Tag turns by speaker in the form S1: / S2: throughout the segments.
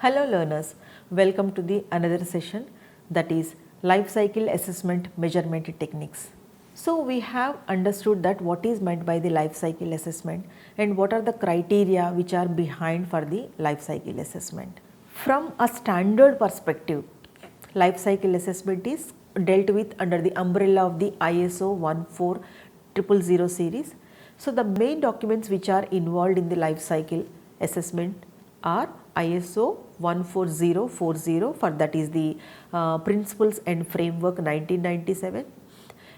S1: Hello learners, welcome to the another session, that is life cycle assessment measurement techniques. So we have understood that what is meant by the life cycle assessment and what are the criteria which are behind for the life cycle assessment. From a standard perspective, life cycle assessment is dealt with under the umbrella of the ISO 14000 series. So the main documents which are involved in the life cycle assessment are ISO 14040, for that is the Principles and Framework 1997,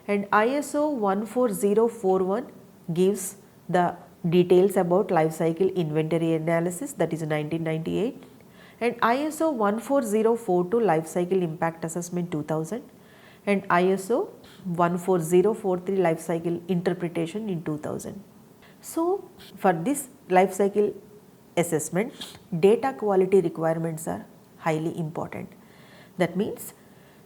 S1: and ISO 14041 gives the details about life cycle inventory analysis, that is 1998, and ISO 14042 life cycle impact assessment 2000, and ISO 14043 life cycle interpretation in 2000. So for this life cycle assessment, data quality requirements are highly important. That means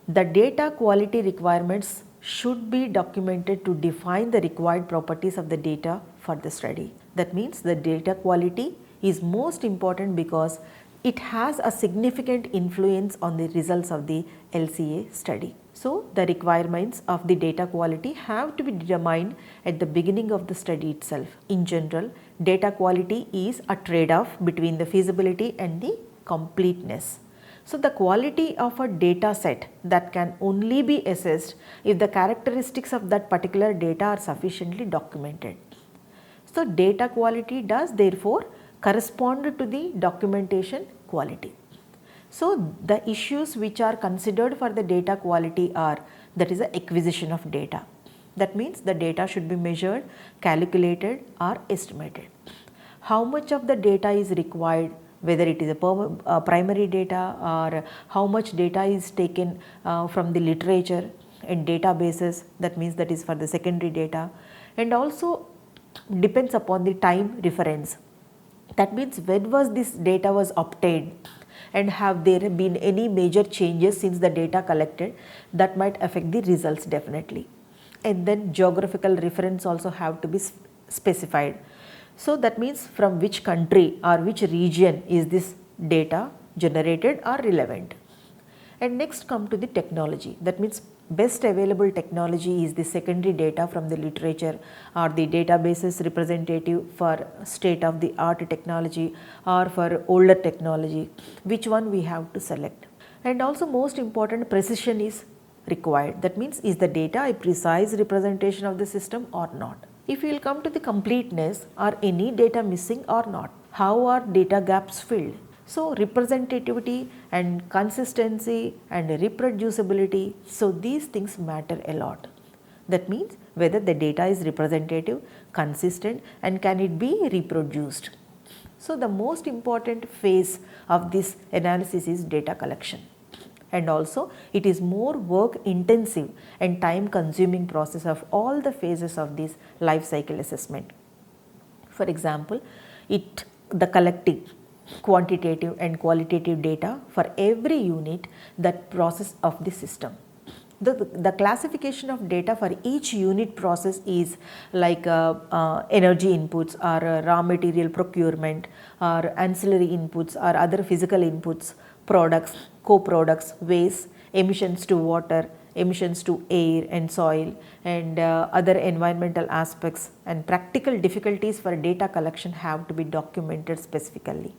S1: the data quality requirements should be documented to define the required properties of the data for the study. That means the data quality is most important because it has a significant influence on the results of the LCA study. So the requirements of the data quality have to be determined at the beginning of the study itself. In general, data quality is a trade-off between the feasibility and the completeness. So the quality of a data set that can only be assessed if the characteristics of that particular data are sufficiently documented. So data quality does therefore correspond to the documentation quality. So the issues which are considered for the data quality are, that is the acquisition of data. That means the data should be measured, calculated or estimated. How much of the data is required, whether it is a primary data or how much data is taken from the literature and databases, that means that is for the secondary data, and also depends upon the time reference. That means when was this data was obtained and have there been any major changes since the data collected, that might affect the results definitely. And then geographical reference also have to be specified. So that means from which country or which region is this data generated or relevant. And next come to the technology. That means best available technology is the secondary data from the literature or the databases representative for state of the art technology or for older technology, which one we have to select. And also most important, precision is required. That means is the data a precise representation of the system or not. If you will come to the completeness, are any data missing or not? How are data gaps filled? So representativity and consistency and reproducibility, so these things matter a lot. That means whether the data is representative, consistent and can it be reproduced. So the most important phase of this analysis is data collection, and also it is more work intensive and time consuming process of all the phases of this life cycle assessment. For example, the collecting quantitative and qualitative data for every unit that process of the system. The classification of data for each unit process is like energy inputs or raw material procurement or ancillary inputs or other physical inputs, products, co-products, waste, emissions to water, emissions to air and soil, and other environmental aspects, and practical difficulties for data collection have to be documented specifically.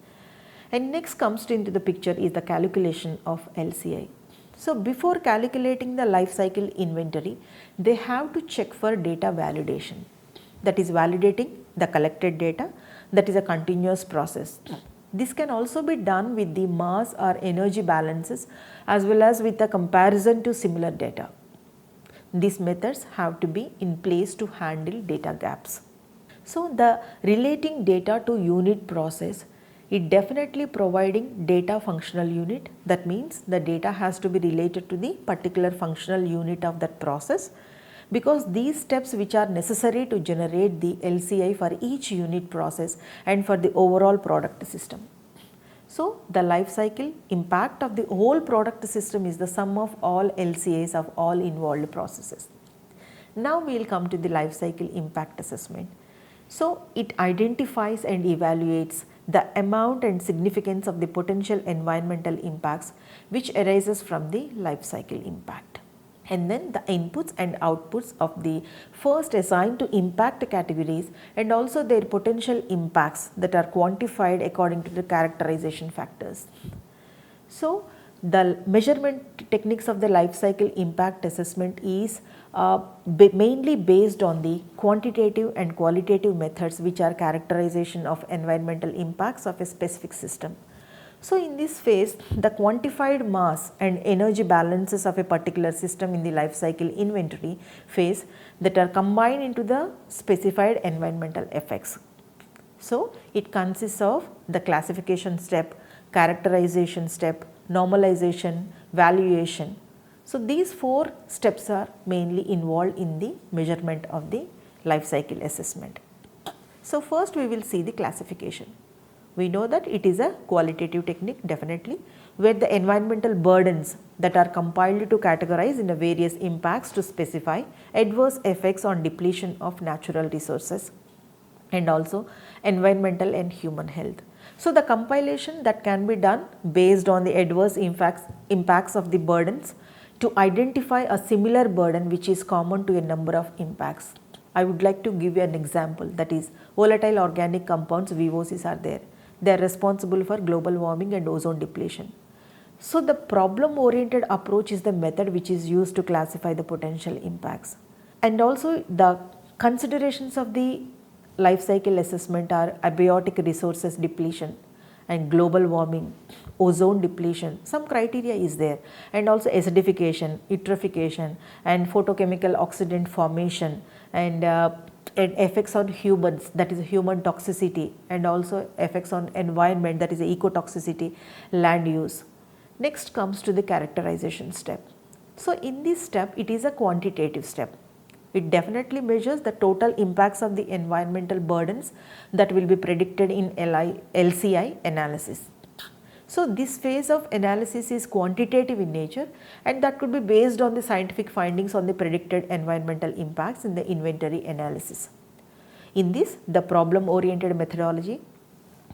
S1: And next comes into the picture is the calculation of LCI. So before calculating the life cycle inventory, they have to check for data validation. That is validating the collected data, that is a continuous process. This can also be done with the mass or energy balances as well as with a comparison to similar data. These methods have to be in place to handle data gaps. So the relating data to unit process, it definitely providing data functional unit. That means the data has to be related to the particular functional unit of that process, because these steps which are necessary to generate the LCI for each unit process and for the overall product system. So the life cycle impact of the whole product system is the sum of all LCAs of all involved processes. Now we will come to the life cycle impact assessment. So it identifies and evaluates the amount and significance of the potential environmental impacts which arises from the life cycle impact. And then the inputs and outputs of the first assigned to impact categories and also their potential impacts that are quantified according to the characterization factors. So, the measurement techniques of the life cycle impact assessment is mainly based on the quantitative and qualitative methods which are characterization of environmental impacts of a specific system. So, in this phase, the quantified mass and energy balances of a particular system in the life cycle inventory phase that are combined into the specified environmental effects. So, it consists of the classification step, characterization step, normalization, valuation. So, these 4 steps are mainly involved in the measurement of the life cycle assessment. So, first we will see the classification. We know that it is a qualitative technique definitely, where the environmental burdens that are compiled to categorize in the various impacts to specify adverse effects on depletion of natural resources and also environmental and human health. So, the compilation that can be done based on the adverse impacts of the burdens to identify a similar burden which is common to a number of impacts. I would like to give you an example, that is volatile organic compounds VOCs are there. They are responsible for global warming and ozone depletion. So, the problem oriented approach is the method which is used to classify the potential impacts. And also the considerations of the life cycle assessment are abiotic resources depletion and global warming, ozone depletion, some criteria is there, and also acidification, eutrophication and photochemical oxidant formation and effects on humans, that is human toxicity, and also effects on environment, that is ecotoxicity, land use. Next comes to the characterization step. So, in this step it is a quantitative step. It definitely measures the total impacts of the environmental burdens that will be predicted in LCI analysis. So, this phase of analysis is quantitative in nature and that could be based on the scientific findings on the predicted environmental impacts in the inventory analysis. In this, the problem oriented methodology,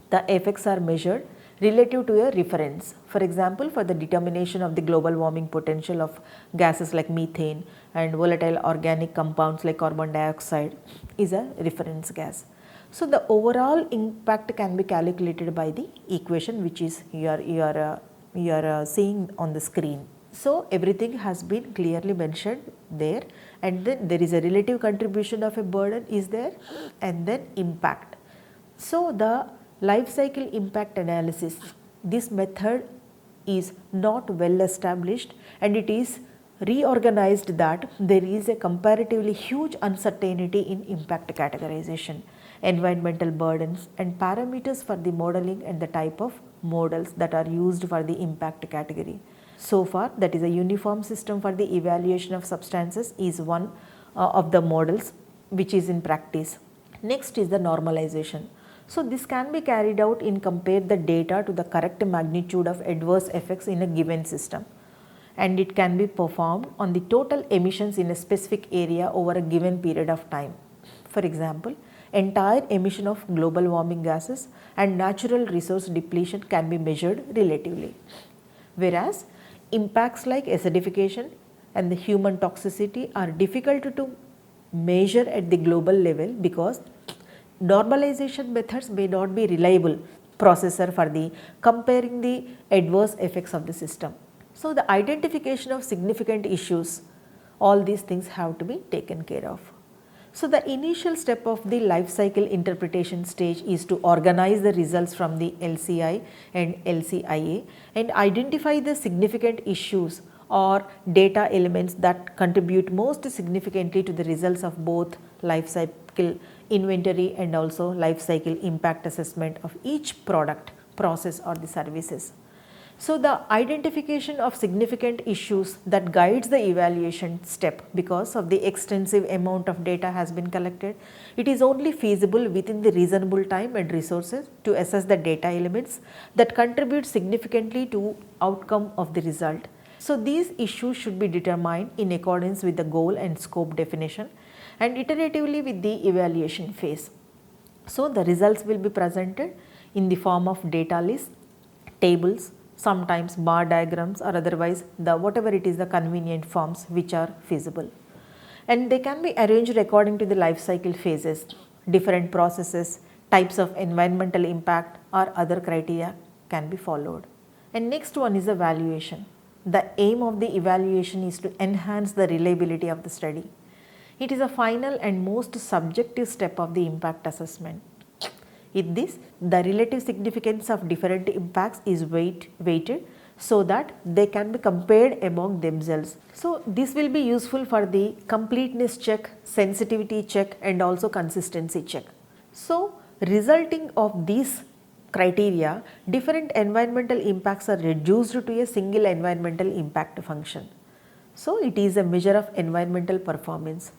S1: the effects are measured relative to a reference. For example, for the determination of the global warming potential of gases like methane and volatile organic compounds like carbon dioxide is a reference gas. So, the overall impact can be calculated by the equation which is you are seeing on the screen. So, everything has been clearly mentioned there, and then there is a relative contribution of a burden is there, and then impact. So, the life cycle impact analysis, this method is not well established and it is reorganized that there is a comparatively huge uncertainty in impact categorization, environmental burdens and parameters for the modeling and the type of models that are used for the impact category. So far, that is a uniform system for the evaluation of substances is one of the models which is in practice. Next is the normalization. So, this can be carried out in compare the data to the correct magnitude of adverse effects in a given system, and it can be performed on the total emissions in a specific area over a given period of time. For example, entire emission of global warming gases and natural resource depletion can be measured relatively, whereas impacts like acidification and the human toxicity are difficult to measure at the global level because normalization methods may not be reliable processor for the comparing the adverse effects of the system. So, the identification of significant issues, all these things have to be taken care of. So, the initial step of the life cycle interpretation stage is to organize the results from the LCI and LCIA and identify the significant issues or data elements that contribute most significantly to the results of both life cycle inventory and also life cycle impact assessment of each product, process or the services. So, the identification of significant issues that guides the evaluation step because of the extensive amount of data has been collected. It is only feasible within the reasonable time and resources to assess the data elements that contribute significantly to outcome of the result. So, these issues should be determined in accordance with the goal and scope definition and iteratively with the evaluation phase. So, the results will be presented in the form of data lists, tables, sometimes bar diagrams, or otherwise the whatever it is the convenient forms which are feasible. And they can be arranged according to the life cycle phases, different processes, types of environmental impact or other criteria can be followed. And next one is evaluation. The aim of the evaluation is to enhance the reliability of the study. It is a final and most subjective step of the impact assessment. In this, the relative significance of different impacts is weighted so that they can be compared among themselves. So, this will be useful for the completeness check, sensitivity check and also consistency check. So, resulting of these criteria, different environmental impacts are reduced to a single environmental impact function. So, it is a measure of environmental performance.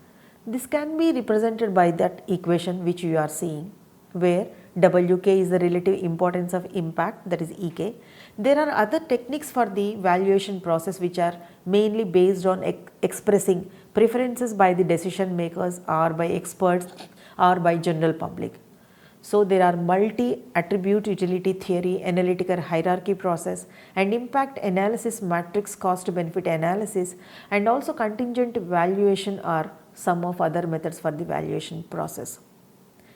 S1: This can be represented by that equation which you are seeing, where Wk is the relative importance of impact, that is Ek. There are other techniques for the valuation process which are mainly based on expressing preferences by the decision makers or by experts or by general public. So, there are multi-attribute utility theory, analytical hierarchy process and impact analysis matrix cost benefit analysis, and also contingent valuation are some of other methods for the valuation process.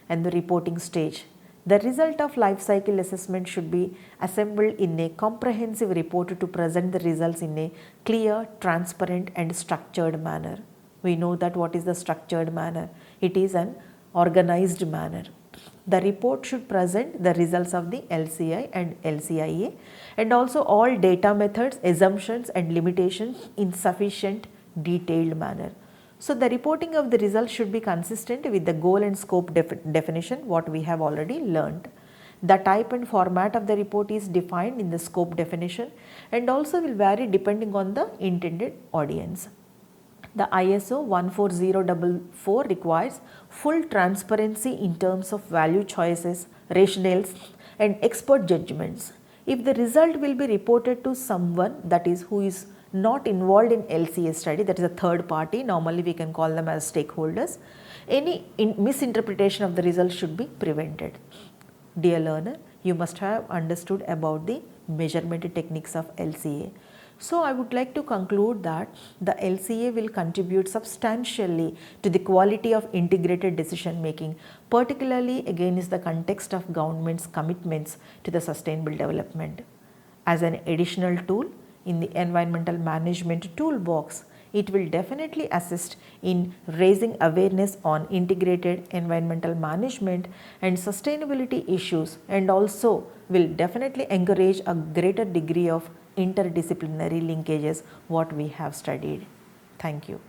S1: And the reporting stage. The result of life cycle assessment should be assembled in a comprehensive report to present the results in a clear, transparent and structured manner. We know that what is the structured manner? It is an organized manner. The report should present the results of the LCI and LCIA and also all data methods, assumptions and limitations in sufficient detailed manner. So, the reporting of the results should be consistent with the goal and scope definition what we have already learned. The type and format of the report is defined in the scope definition and also will vary depending on the intended audience. The ISO 14044 requires full transparency in terms of value choices, rationales and expert judgments. If the result will be reported to someone, that is who is not involved in LCA study, that is a third party, normally we can call them as stakeholders, any misinterpretation of the result should be prevented. Dear learner, you must have understood about the measurement techniques of LCA. So, I would like to conclude that the LCA will contribute substantially to the quality of integrated decision making, particularly against the context of government's commitments to the sustainable development. As an additional tool in the environmental management toolbox, it will definitely assist in raising awareness on integrated environmental management and sustainability issues, and also will definitely encourage a greater degree of interdisciplinary linkages what we have studied. Thank you.